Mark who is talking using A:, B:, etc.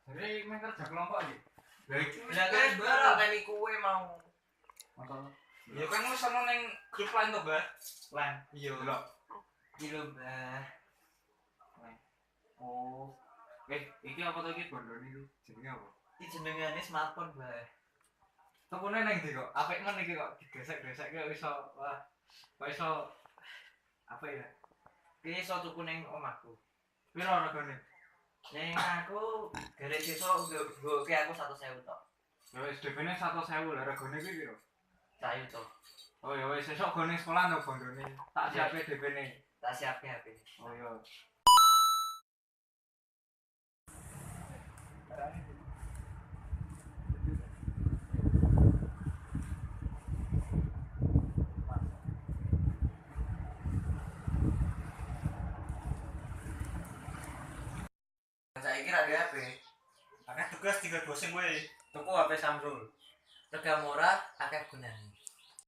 A: Jadi main kerja kelompok iki.
B: Lah kan barang kan iku mau.
A: Motor.
B: Ya kan wis ana ning grup lain to, Mbak.
A: Lan.
B: Iya.
A: Delok.
B: Iki lho, Mbak.
A: Oh. Iki apa to iki bondone iki? Jenenge apa?
B: Iki jenengane smartphone, Mbak.
A: Tukune nang ndi kok? Apik men iki kok digesek-gesek kok iso wah. Kok iso apa ya?
B: Iki iso tuku ning omahku.
A: Piro regane?
B: Ning aku gere sesuk nggoke aku 100.000 tok.
A: Ya wis DP-ne 100.000 lah regane iki piro?
B: Sayu tok.
A: Oh ya wis sesuk gone sekolah no bondone. Tak siape DP-ne.
B: Tak siapke HP.
A: Oh ya.
B: Saiki ra ada HP.
C: Akeh tugas tinggal bosen kowe.
A: Tuku HP Samsung.
B: Rega murah, akeh gunane.